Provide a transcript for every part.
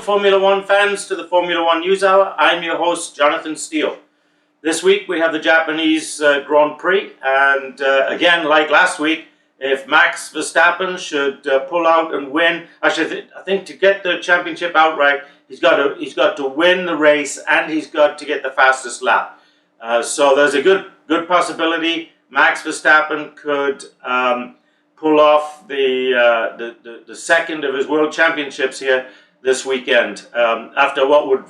Formula One fans, to the Formula One News Hour. I'm your host, Jonathan Steele. This week we have the Japanese Grand Prix, and again, like last week, if Max Verstappen should pull out and win, actually I think to get the championship outright, he's got to win the race and he's got to get the fastest lap. So there's a good possibility Max Verstappen could pull off the second of his world championships here this weekend, after what would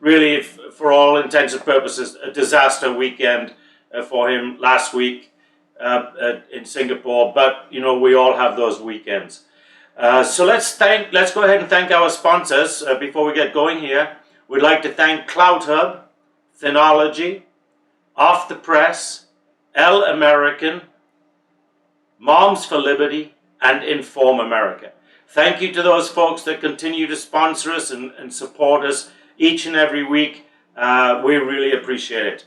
really, for all intents and purposes, a disaster weekend for him last week in Singapore. But you know, we all have those weekends. So let's go ahead and thank our sponsors before we get going here. We'd like to thank CloudHub, Phenology, Off the Press, El American, Moms for Liberty, and Inform America. Thank you to those folks that continue to sponsor us and support us each and every week. We really appreciate it.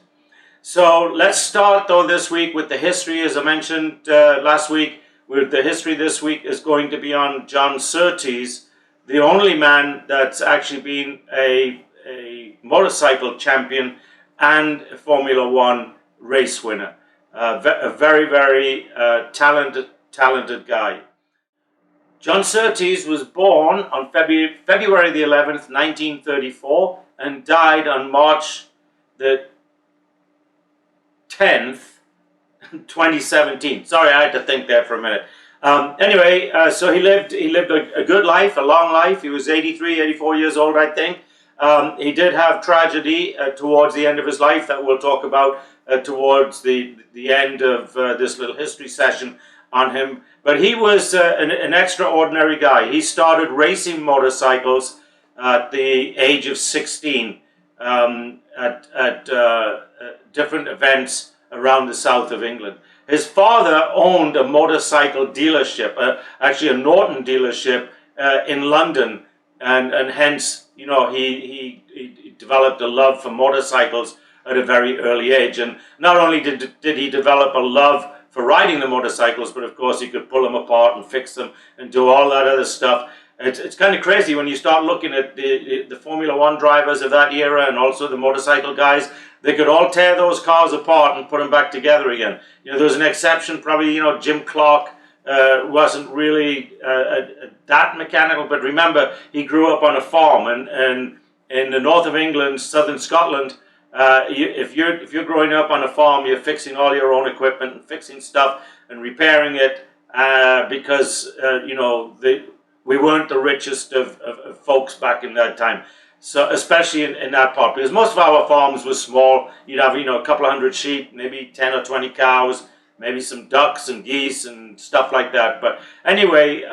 So let's start though this week with the history. As I mentioned last week, the history this week is going to be on John Surtees, the only man that's actually been a motorcycle champion and a Formula One race winner. A very, very talented guy. John Surtees was born on February the 11th, 1934, and died on March the 10th, 2017. Sorry, I had to think there for a minute. Anyway, so he lived a good life, a long life. He was 83, 84 years old, I think. He did have tragedy towards the end of his life that we'll talk about towards the end of this little history session on him. But he was an extraordinary guy. He started racing motorcycles at the age of 16 at different events around the south of England. His father owned a motorcycle dealership, actually a Norton dealership in London, and hence, you know, he developed a love for motorcycles at a very early age. And not only did he develop a love for riding the motorcycles, but of course he could pull them apart and fix them and do all that other stuff. It's kind of crazy when you start looking at the Formula One drivers of that era and also the motorcycle guys. They could all tear those cars apart and put them back together again. You know, there's an exception, probably, you know, Jim Clark wasn't really that mechanical, but remember, he grew up on a farm, and in the north of England, southern Scotland, if you're growing up on a farm, you're fixing all your own equipment and fixing stuff and repairing it because you know, we weren't the richest of folks back in that time. So especially in that part, because most of our farms were small. You'd have, you know, a couple of hundred sheep, maybe 10 or 20 cows, maybe some ducks and geese and stuff like that. But anyway,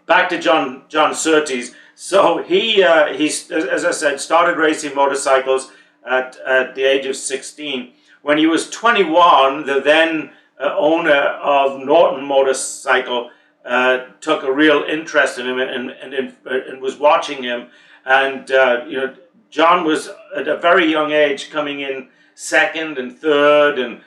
back to John Surtees. So he as I said, started racing motorcycles at the age of 16. When he was 21, the then owner of Norton Motorcycle took a real interest in him and was watching him. And you know, John was at a very young age coming in second and third and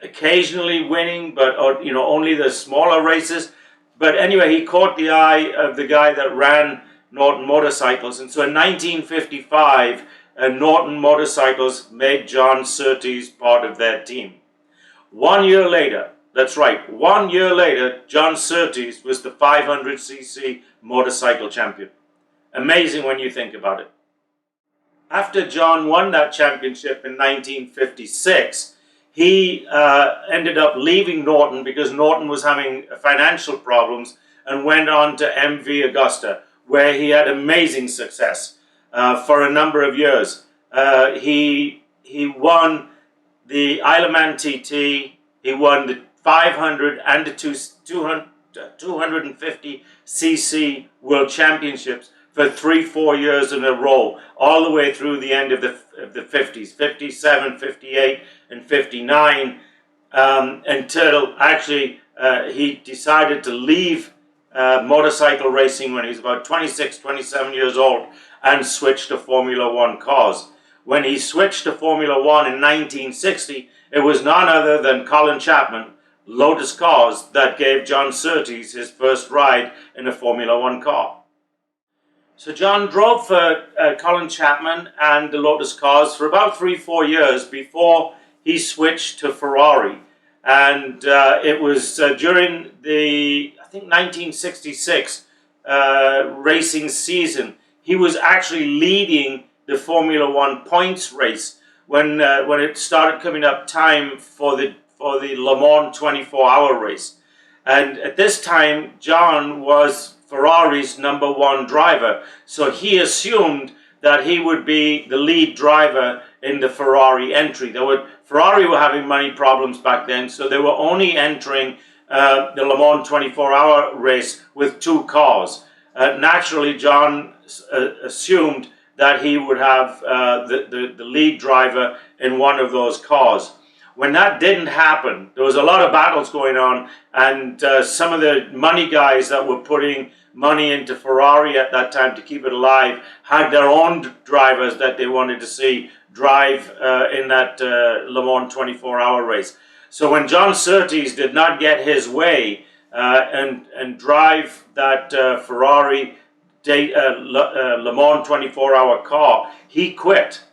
occasionally winning, but you know, only the smaller races. But anyway, he caught the eye of the guy that ran Norton Motorcycles, and so in 1955, Norton Motorcycles made John Surtees part of their team. 1 year later, that's right, 1 year later, John Surtees was the 500cc motorcycle champion. Amazing when you think about it. After John won that championship in 1956, he ended up leaving Norton because Norton was having financial problems, and went on to MV Augusta, where he had amazing success for a number of years. He won the Isle of Man TT, he won the 500 and the 250cc World Championships for 3-4 years in a row, all the way through the end of the 50s, 57, 58, and 59, until actually he decided to leave motorcycle racing when he was about 26, 27 years old and switched to Formula One cars. When he switched to Formula One in 1960, it was none other than Colin Chapman, Lotus Cars, that gave John Surtees his first ride in a Formula One car. So John drove for Colin Chapman and the Lotus cars for about 3-4 years before he switched to Ferrari. And it was during the, I think, 1966 racing season. He was actually leading the Formula One points race when it started coming up time for the Le Mans 24-hour race. And at this time, John was Ferrari's #1 driver. So he assumed that he would be the lead driver in the Ferrari entry. Ferrari were having money problems back then, so they were only entering the Le Mans 24-hour race with 2 cars. Naturally, John assumed that he would have the lead driver in one of those cars. When that didn't happen, there was a lot of battles going on, and some of the money guys that were putting money into Ferrari at that time to keep it alive had their own drivers that they wanted to see drive in that Le Mans 24-hour race. So when John Surtees did not get his way and drive that Ferrari Le Mans 24-hour car, he quit.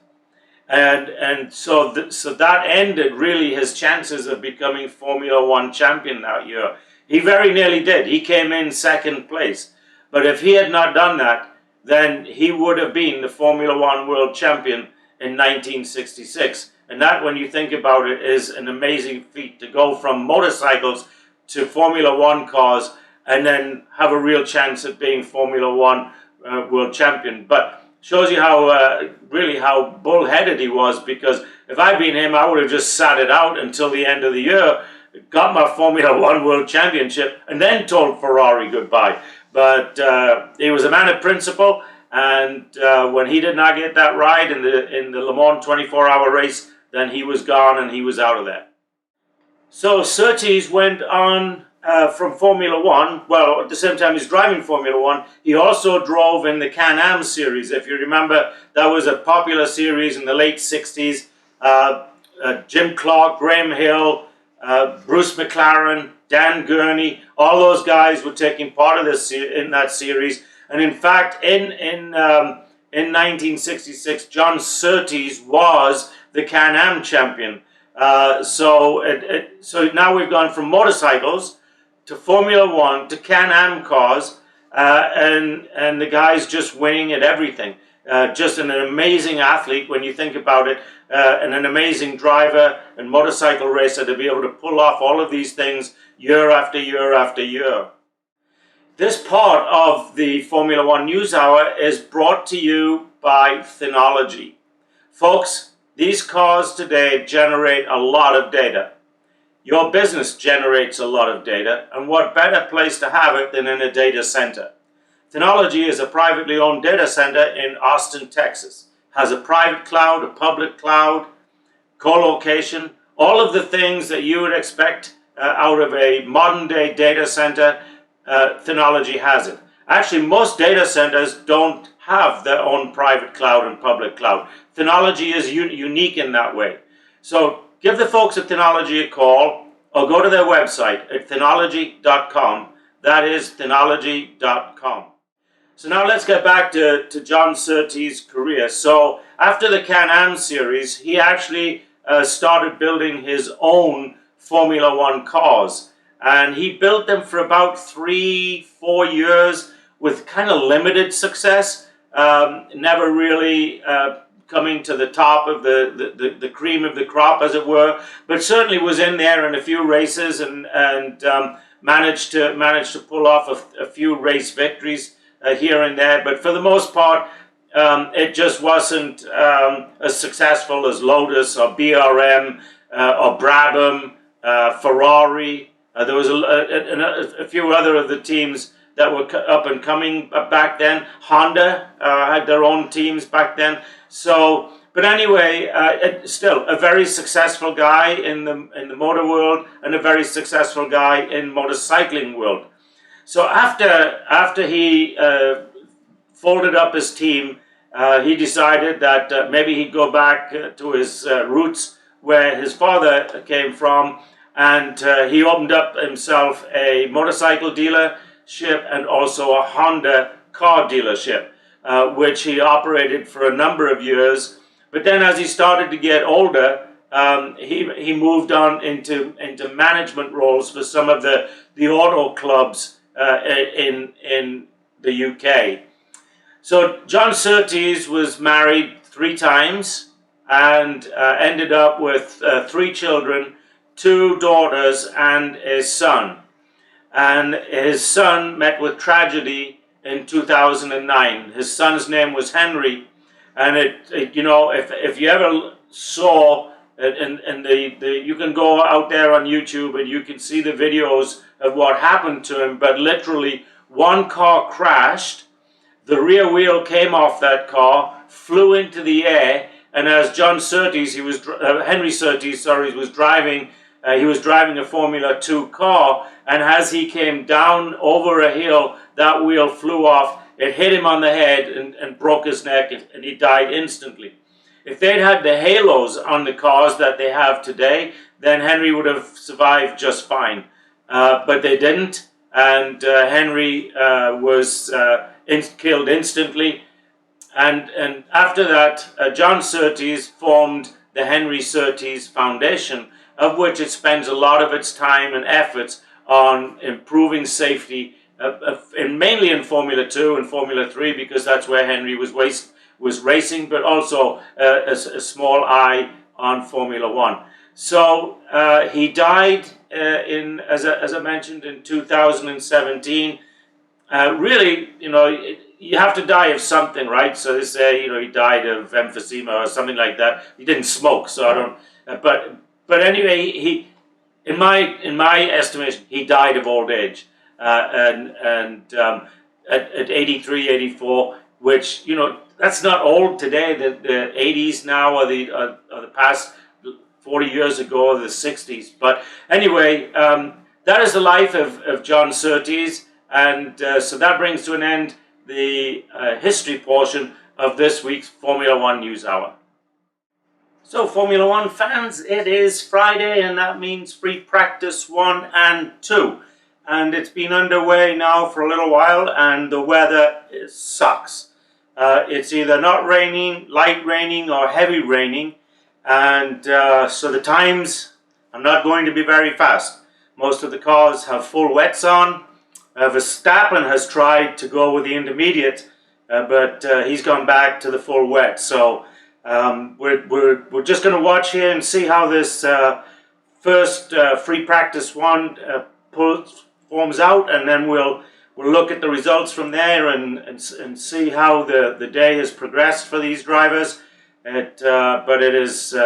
And so that ended really his chances of becoming Formula One champion that year. He very nearly did. He came in 2nd place. But if he had not done that, then he would have been the Formula One world champion in 1966. And that, when you think about it, is an amazing feat to go from motorcycles to Formula One cars and then have a real chance at being Formula One world champion. But shows you how really how bullheaded he was, because if I'd been him, I would have just sat it out until the end of the year, got my Formula One World Championship, and then told Ferrari goodbye. But he was a man of principle, and when he did not get that ride in the Le Mans 24-hour race, then he was gone and he was out of there. So Surtees went on from Formula One. Well, at the same time he's driving Formula One, he also drove in the Can-Am series. If you remember, that was a popular series in the late 60s. Jim Clark, Graham Hill, Bruce McLaren, Dan Gurney, all those guys were taking part of this in that series. And in fact, in 1966, John Surtees was the Can-Am champion. So now we've gone from motorcycles to Formula One to Can-Am cars, and the guy's just winning at everything. Just an amazing athlete when you think about it, and an amazing driver and motorcycle racer to be able to pull off all of these things year after year after year. This part of the Formula One News Hour is brought to you by Phenology. Folks, these cars today generate a lot of data. Your business generates a lot of data, and what better place to have it than in a data center? Phenology is a privately owned data center in Austin, Texas. Has a private cloud, a public cloud, co-location, all of the things that you would expect out of a modern day data center. Phenology has it. Actually, most data centers don't have their own private cloud and public cloud. Phenology is unique in that way. So give the folks at Phenology a call, or go to their website at phenology.com. That is phenology.com. So now let's get back to John Surtees' career. So after the Can-Am series, he actually started building his own Formula One cars. And he built them for about 3-4 years with kind of limited success, never really coming to the top of the cream of the crop, as it were, but certainly was in there in a few races and managed to pull off a few race victories here and there. But for the most part, it just wasn't as successful as Lotus or BRM or Brabham, Ferrari. There was a few other of the teams that were up and coming back then. Honda had their own teams back then. So, but anyway, still a very successful guy in the motor world and a very successful guy in motorcycling world. So after he folded up his team, he decided that maybe he'd go back to his roots where his father came from. And he opened up himself a motorcycle dealership and also a Honda car dealership. which he operated for a number of years. But then as he started to get older, he moved on into management roles for some of the auto clubs in the UK. So John Surtees was married 3 times and ended up with 3 children, 2 daughters and a son. And his son met with tragedy in 2009. His son's name was Henry, and you know, if you ever saw and you can go out there on YouTube and you can see the videos of what happened to him. But literally, one car crashed, the rear wheel came off that car, flew into the air, and as John Surtees, Henry Surtees, sorry, was driving. He was driving a Formula 2 car, and as he came down over a hill, that wheel flew off. It hit him on the head and broke his neck, and he died instantly. If they'd had the halos on the cars that they have today, then Henry would have survived just fine. But they didn't, and Henry was killed instantly. And after that, John Surtees formed the Henry Surtees Foundation, of which it spends a lot of its time and efforts on improving safety, mainly in Formula 2 and Formula 3, because that's where Henry was racing, but also a small eye on Formula 1. So he died as I mentioned, in 2017. Really, you know, you have to die of something, right? So they say, you know, he died of emphysema or something like that. He didn't smoke, so I don't. But anyway, in my estimation, he died of old age, at 83, 84, which, you know, that's not old today. The 80s now are the past 40 years ago, or the 60s. But anyway, that is the life of John Surtees, and so that brings to an end the history portion of this week's Formula One News Hour. So, Formula One fans, it is Friday, and that means free practice 1 and 2. And it's been underway now for a little while, and the weather sucks. It's either not raining, light raining, or heavy raining, and so the times are not going to be very fast. Most of the cars have full wets on. Verstappen has tried to go with the intermediate, but he's gone back to the full wet. So we're just going to watch here and see how this first free practice 1 forms out, and then we'll look at the results from there and see how the day has progressed for these drivers. But it is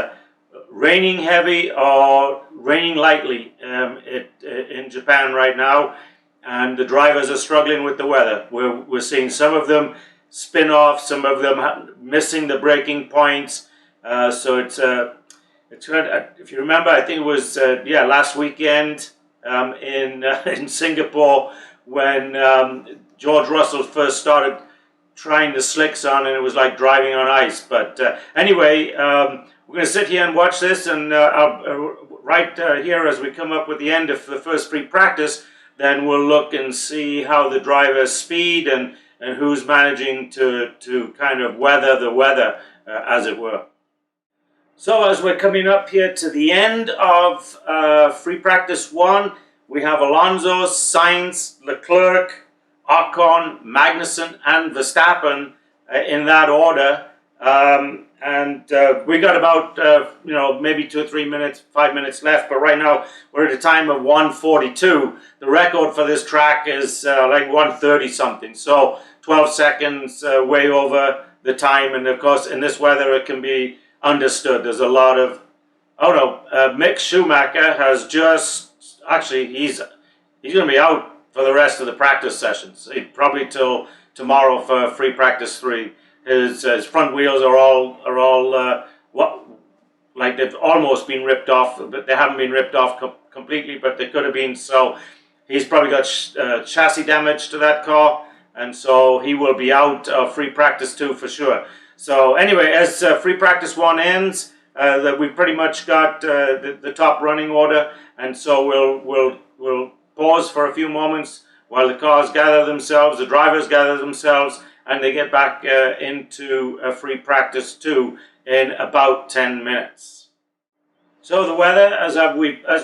raining heavy or raining lightly in Japan right now, and the drivers are struggling with the weather. We're seeing some of them spin off, some of them missing the braking points. So it's if you remember, I think it was last weekend in Singapore when George Russell first started trying the slicks on, and it was like driving on ice. But anyway, we're going to sit here and watch this, and right here as we come up with the end of the first free practice, then we'll look and see how the drivers speed and who's managing to kind of weather the weather, as it were. So as we're coming up here to the end of free practice 1, we have Alonso, Sainz, Leclerc, Ocon, Magnussen, and Verstappen in that order. And we got about maybe 2 or 3 minutes, 5 minutes left. But right now we're at a time of 1:42. The record for this track is like 1:30 something. So 12 seconds way over the time. And of course, in this weather, it can be understood. There's a lot of Mick Schumacher has he's going to be out for the rest of the practice sessions, probably till tomorrow for free practice 3. His front wheels are all like they've almost been ripped off, but they haven't been ripped off completely, but they could have been. So he's probably got chassis damage to that car, and so he will be out of free practice 2 for sure. So anyway, as free practice 1 ends, that we've pretty much got the top running order, and so we'll pause for a few moments while the cars gather themselves, the drivers gather themselves, and they get back into free practice 2 in about 10 minutes. So the weather, as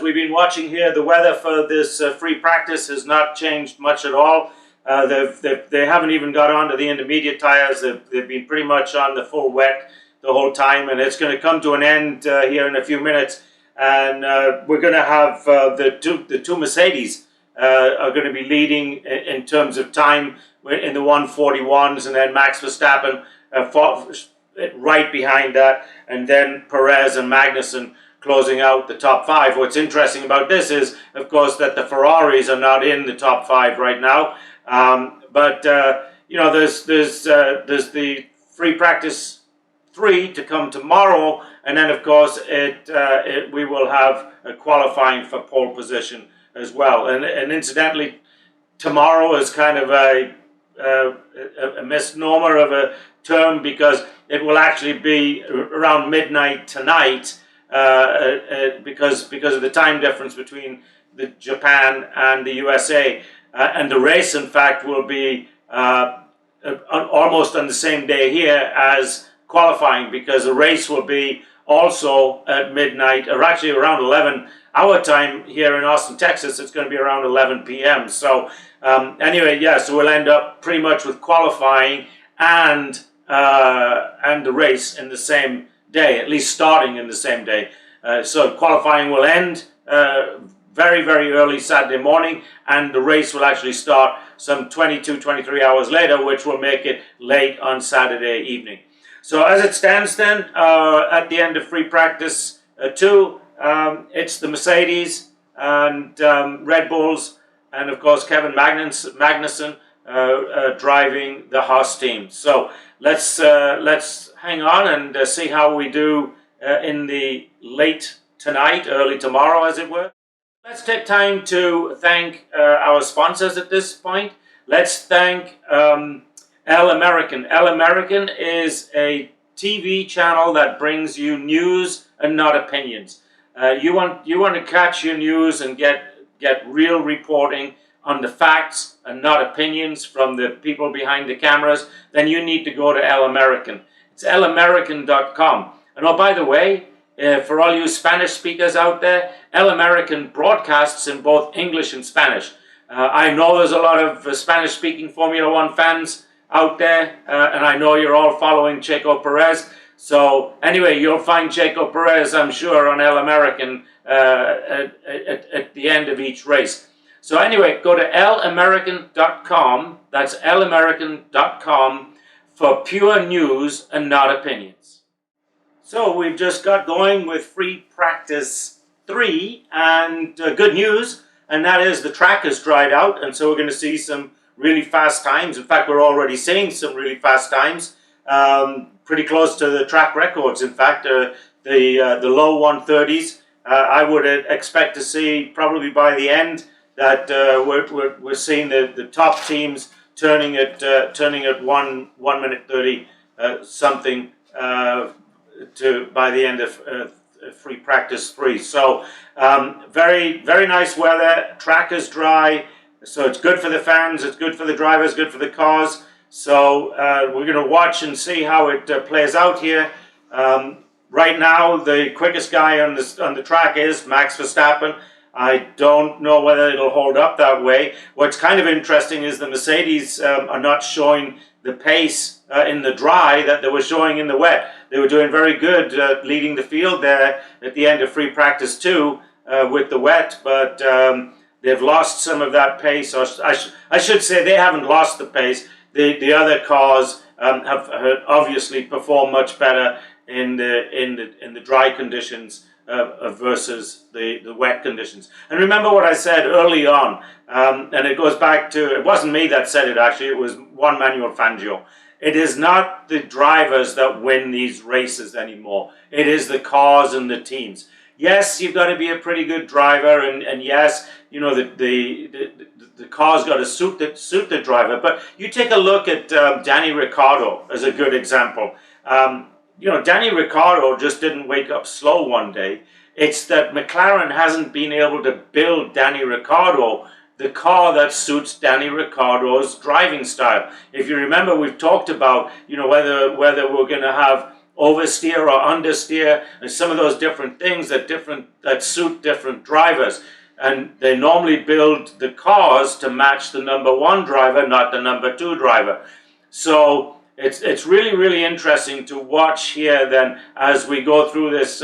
we've been watching here, the weather for this free practice has not changed much at all. They haven't even got onto the intermediate tires. They've been pretty much on the full wet the whole time, and it's going to come to an end here in a few minutes. And we're going to have the two Mercedes are going to be leading in terms of time in the 141s, and then Max Verstappen right behind that, and then Perez and Magnussen closing out the top 5. What's interesting about this is, of course, that the Ferraris are not in the top 5 right now. But you know, there's the free practice 3 to come tomorrow, and then of course we will have a qualifying for pole position as well. And incidentally, tomorrow is kind of a misnomer of a term, because it will actually be around midnight tonight, because of the time difference between Japan and the USA. And the race, in fact, will be almost on the same day here as qualifying, because the race will be also at midnight, or actually around 11 our time here in Austin, Texas. It's going to be around 11 p.m. So anyway, yeah, so we'll end up pretty much with qualifying and the race in the same day, at least starting in the same day. So qualifying will end very, very early Saturday morning, and the race will actually start some 22, 23 hours later, which will make it late on Saturday evening. So as it stands then, at the end of free practice 2, it's the Mercedes and Red Bulls, and of course Kevin Magnussen driving the Haas team. So let's hang on and see how we do in the late tonight, early tomorrow, as it were. Let's take time to thank our sponsors at this point. Let's thank El American. El American is a TV channel that brings you news and not opinions. You want to catch your news and get real reporting on the facts and not opinions from the people behind the cameras, then you need to go to El American. It's elamerican.com. And oh, by the way, for all you Spanish speakers out there, El American broadcasts in both English and Spanish. I know there's a lot of Spanish-speaking Formula One fans out there, and I know you're all following Checo Perez. So anyway, you'll find Checo Perez, I'm sure, on El American at the end of each race. So anyway, go to elamerican.com. That's elamerican.com for pure news and not opinions. So we've just got going with free practice 3, and good news, and that is the track has dried out, and so we're going to see some really fast times. In fact, we're already seeing some really fast times, pretty close to the track records. In fact, the low 130s. I would expect to see probably by the end that we're seeing the top teams turning at 1 minute 30 something. By the end of free practice 3. So very, very nice weather. Track is dry, so it's good for the fans, it's good for the drivers, good for the cars. So we're going to watch and see how it plays out here. Right now, the quickest guy on the track is Max Verstappen. I don't know whether it'll hold up that way. What's kind of interesting is the Mercedes are not showing the pace in the dry that they were showing in the wet. They were doing very good leading the field there at the end of free practice 2 with the wet, but they've lost some of that pace. Or I should say they haven't lost the pace. The other cars have obviously performed much better in the dry conditions versus the wet conditions. And remember what I said early on, and it goes back to, it wasn't me that said it actually, it was Juan Manuel Fangio. It is not the drivers that win these races anymore. It is the cars and the teams. Yes, you've got to be a pretty good driver, and yes, you know, the car's got to suit the driver. But you take a look at Danny Ricciardo as a good example. You know, Danny Ricciardo just didn't wake up slow one day. It's that McLaren hasn't been able to build Danny Ricciardo the car that suits Danny Ricciardo's driving style. If you remember, we've talked about, you know, whether we're going to have oversteer or understeer, and some of those different things that suit different drivers. And they normally build the cars to match the number 1 driver, not the number 2 driver. So it's really, really interesting to watch here then as we go through this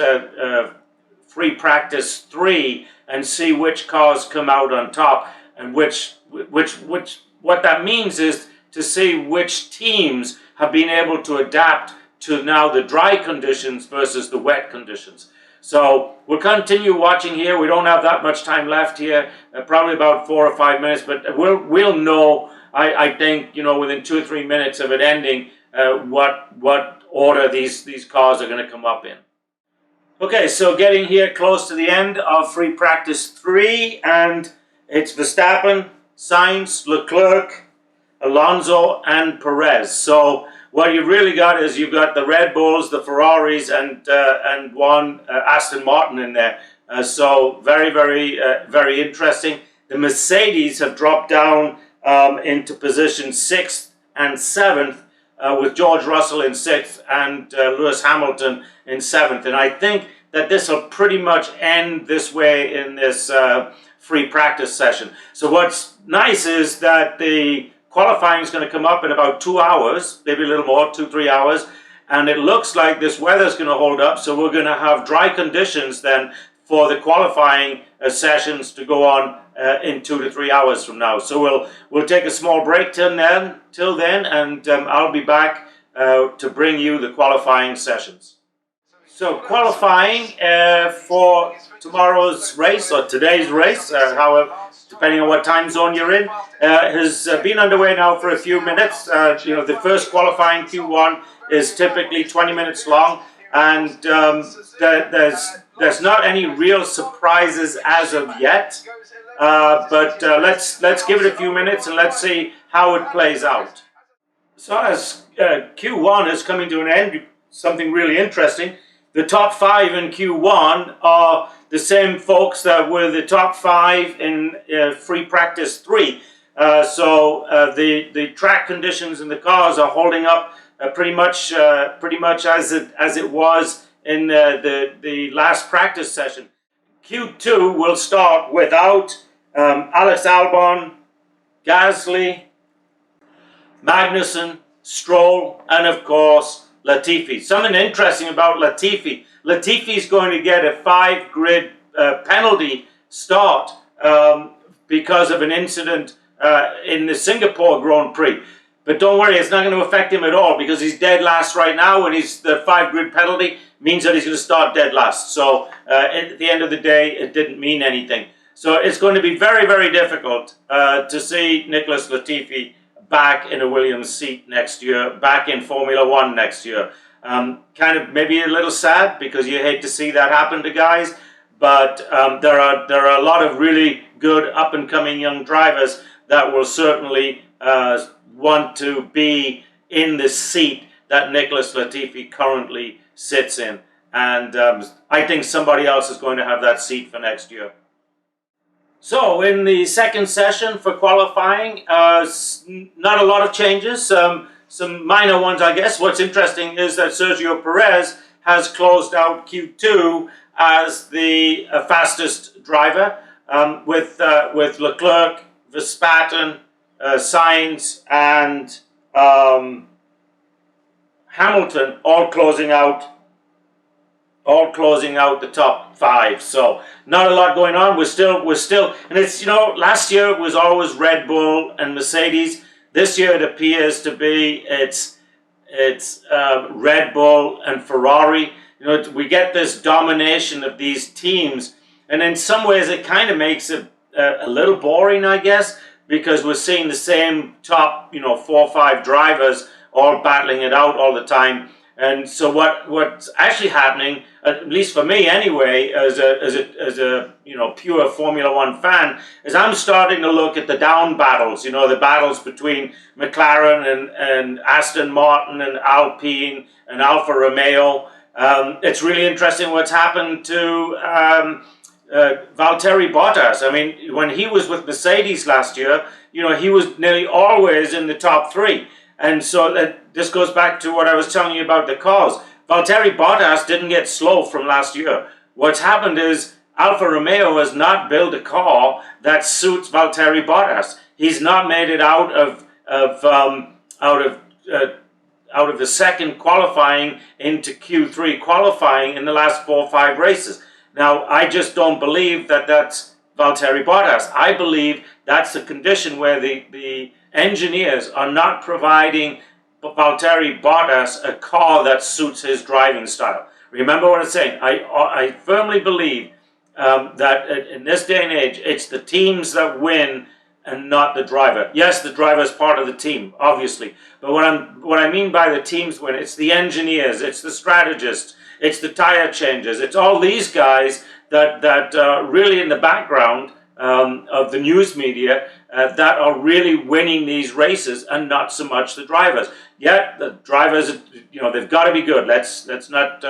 free practice 3 and see which cars come out on top, and what that means is to see which teams have been able to adapt to now the dry conditions versus the wet conditions. So we'll continue watching here. We don't have that much time left here, probably about 4 or 5 minutes, but we'll know, I think, you know, within 2 or 3 minutes of it ending, what order these cars are going to come up in. Okay, so getting here close to the end of free practice 3, and it's Verstappen, Sainz, Leclerc, Alonso, and Perez. So what you've really got is you've got the Red Bulls, the Ferraris, and one Aston Martin in there. So very, very interesting. The Mercedes have dropped down into position 6th and 7th, with George Russell in 6th and Lewis Hamilton in 7th. And I think that this will pretty much end this way in this free practice session. So what's nice is that the qualifying is going to come up in about 2 hours, maybe a little more, 2-3 hours. And it looks like this weather is going to hold up. So we're going to have dry conditions then for the qualifying sessions to go on in 2 to 3 hours from now. So we'll take a small break till then, and I'll be back to bring you the qualifying sessions. So qualifying for tomorrow's race, or today's race, however, depending on what time zone you're in, has been underway now for a few minutes. You know, the first qualifying Q1 is typically 20 minutes long, and there's not any real surprises as of yet. But let's give it a few minutes and let's see how it plays out. So as Q1 is coming to an end, something really interesting. The top 5 in Q1 are the same folks that were the top 5 in free practice 3. So the track conditions in the cars are holding up pretty much as it was in the last practice session. Q2 will start without Alex Albon, Gasly, Magnussen, Stroll, and of course Latifi. Something interesting about Latifi. Latifi is going to get a 5-grid penalty start because of an incident in the Singapore Grand Prix. But don't worry, it's not going to affect him at all because he's dead last right now, and the 5-grid penalty means that he's going to start dead last. So at the end of the day, it didn't mean anything. So it's going to be very, very difficult to see Nicholas Latifi back in a Williams seat next year, back in Formula One next year. Kind of maybe a little sad because you hate to see that happen to guys, but there are a lot of really good up-and-coming young drivers that will certainly want to be in the seat that Nicholas Latifi currently sits in. And I think somebody else is going to have that seat for next year. So in the second session for qualifying, not a lot of changes, some minor ones I guess. What's interesting is that Sergio Perez has closed out Q2 as the fastest driver, with Leclerc, Verstappen, Sainz, and Hamilton all closing out the top 5. So not a lot going on. We're still, and it's, you know, last year it was always Red Bull and Mercedes. This year it appears to be it's Red Bull and Ferrari. You know, we get this domination of these teams, and in some ways it kind of makes it a little boring, I guess, because we're seeing the same top, you know, 4 or 5 drivers all battling it out all the time. And so what's actually happening, at least for me anyway, as a you know, pure Formula One fan, is I'm starting to look at the down battles. You know, the battles between McLaren and Aston Martin and Alpine and Alfa Romeo. It's really interesting what's happened to Valtteri Bottas. I mean, when he was with Mercedes last year, you know, he was nearly always in the top three. And so this goes back to what I was telling you about the cars. Valtteri Bottas didn't get slow from last year. What's happened is Alfa Romeo has not built a car that suits Valtteri Bottas. He's not made it out of the second qualifying into Q3 qualifying in the last 4 or 5 races. Now, I just don't believe that that's Valtteri Bottas. I believe that's a condition where the engineers are not providing Valtteri Bottas a car that suits his driving style. Remember what I'm saying. I firmly believe that in this day and age, it's the teams that win and not the driver. Yes, the driver is part of the team, obviously. But what I mean by the teams win, it's the engineers, it's the strategists, it's the tire changers, it's all these guys that are really in the background of the news media that are really winning these races, and not so much the drivers. Yeah, the drivers, you know, they've got to be good. Let's not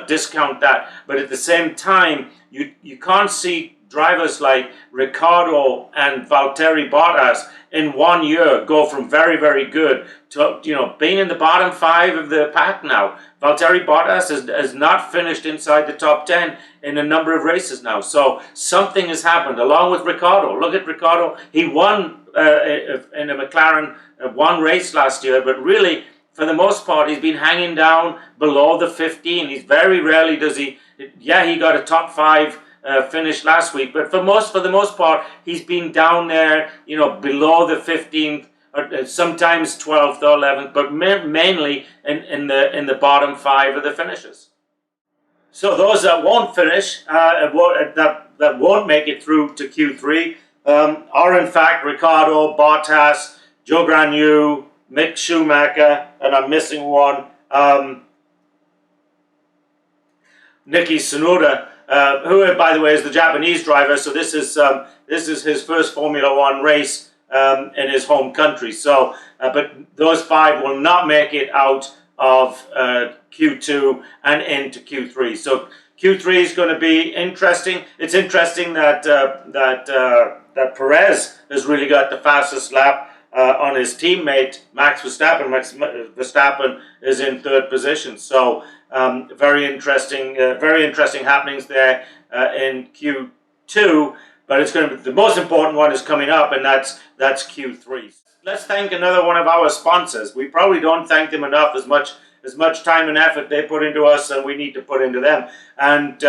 discount that. But at the same time, you can't see drivers like Ricciardo and Valtteri Bottas in 1 year go from very, very good to, you know, being in the bottom 5 of the pack now. Valtteri Bottas has not finished inside the top 10 in a number of races now. So something has happened along with Ricciardo. Look at Ricciardo. He won in a McLaren one race last year, but really, for the most part, he's been hanging down below the 15. He's very rarely does he. Yeah, he got a top 5 finish last week, but for the most part, he's been down there, you know, below the 15th, or sometimes 12th or 11th, but mainly in the bottom 5 of the finishes. So those that won't finish, that won't make it through to Q3, are in fact Ricciardo, Bottas, Joe Granu, Mick Schumacher, and I'm missing one, Niki Tsunoda, who, by the way, is the Japanese driver. So this is his first Formula One race in his home country. So, but those 5 will not make it out of Q2 and into Q3. So Q3 is going to be interesting. It's interesting that that Perez has really got the fastest lap on his teammate Max Verstappen. Max Verstappen is in 3rd position. So very interesting happenings there in Q2. But it's going to be the most important one is coming up, and that's Q3. Let's thank another one of our sponsors. We probably don't thank them enough, as much time and effort they put into us and we need to put into them. And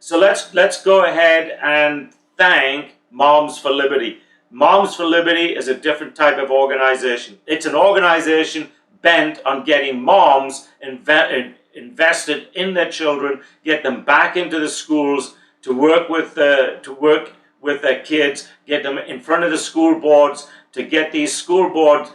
so let's go ahead and thank Moms for Liberty. Moms for Liberty is a different type of organization. It's an organization bent on getting moms invested in their children, get them back into the schools to work with their kids, get them in front of the school boards, to get these school board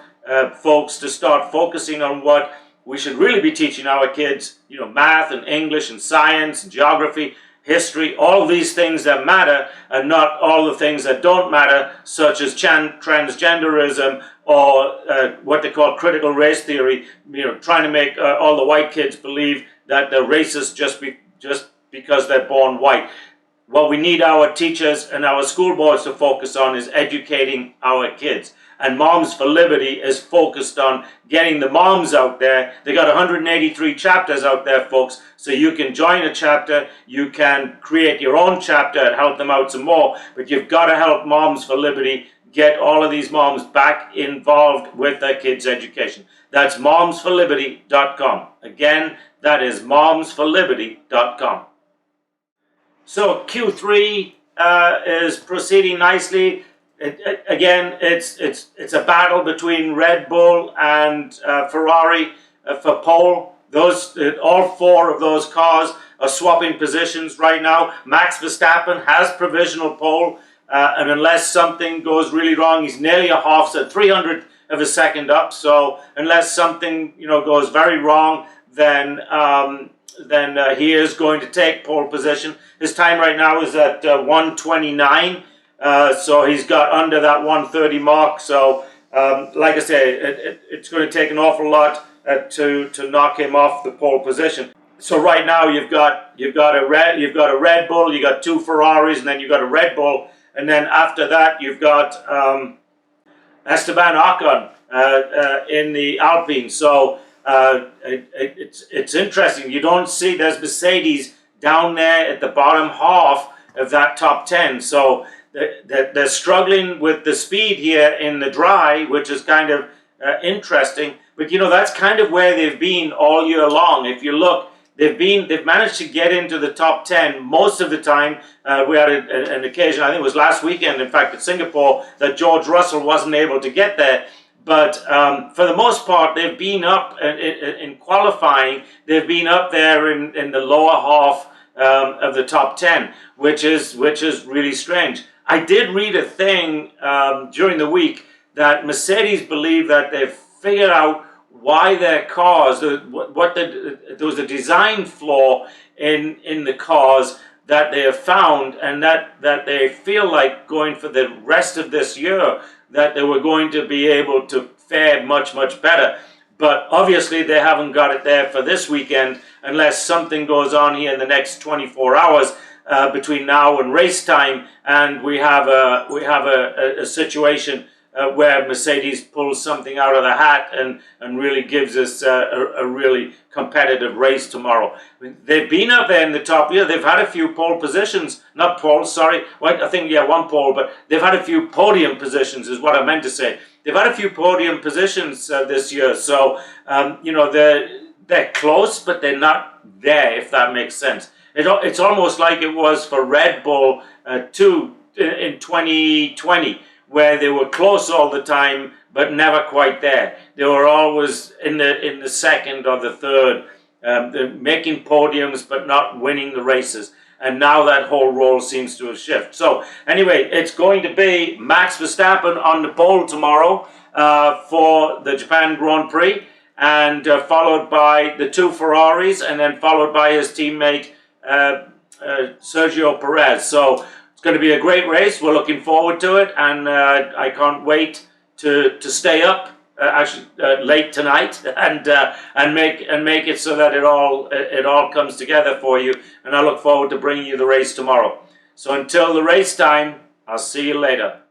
folks to start focusing on what we should really be teaching our kids, you know, math and English and science and geography, history, all these things that matter, and not all the things that don't matter, such as transgenderism or what they call critical race theory, you know, trying to make all the white kids believe that they're racist just because they're born white. What we need our teachers and our school boards to focus on is educating our kids. And Moms for Liberty is focused on getting the moms out there. They got 183 chapters out there, folks. So you can join a chapter, you can create your own chapter and help them out some more. But you've got to help Moms for Liberty get all of these moms back involved with their kids' education. That's momsforliberty.com. Again, that is momsforliberty.com. So Q3 is proceeding nicely. Again, it's a battle between Red Bull and Ferrari for pole. All 4 of those cars are swapping positions right now. Max Verstappen has provisional pole, and unless something goes really wrong, he's nearly a half, so 300 of a second up. So unless something, you know, goes very wrong, then he is going to take pole position. His time right now is at 1:29. So he's got under that 1:30 mark. So like I say, it's going to take an awful lot to knock him off the pole position. So right now you've got a Red Bull, you got two Ferraris, and then you've got a Red Bull, and then after that you've got Esteban Ocon in the Alpine. So it's interesting. You don't see there's Mercedes down there at the bottom half of that top 10. So they're struggling with the speed here in the dry, which is kind of interesting. But you know, that's kind of where they've been all year long. If you look, they've managed to get into the top 10 most of the time. We had an occasion, I think it was last weekend, in fact, at Singapore, that George Russell wasn't able to get there. But for the most part, they've been up in qualifying. They've been up there in the lower half of the top 10, which is really strange. I did read a thing during the week that Mercedes believe that they've figured out why their cars, there was a design flaw in the cars that they have found, and that they feel like going for the rest of this year that they were going to be able to fare much better. But obviously they haven't got it there for this weekend unless something goes on here in the next 24 hours between now and race time, and we have a situation where Mercedes pulls something out of the hat and really gives us a really competitive race tomorrow. I mean, they've been up there in the top. Yeah, they've had a few pole positions, not poles, sorry. Well, I think, yeah, one pole, but they've had a few podium positions is what I meant to say. They've had a few podium positions this year. So, you know, they're close, but they're not there, if that makes sense. It's almost like it was for Red Bull too in 2020, where they were close all the time, but never quite there. They were always in the second or the third, making podiums, but not winning the races. And now that whole role seems to have shifted. So anyway, it's going to be Max Verstappen on the pole tomorrow for the Japan Grand Prix, and followed by the two Ferraris, and then followed by his teammate Sergio Perez. So it's going to be a great race. We're looking forward to it, and I can't wait to stay up late tonight and make it so that it all comes together for you. And I look forward to bringing you the race tomorrow. So until the race time, I'll see you later.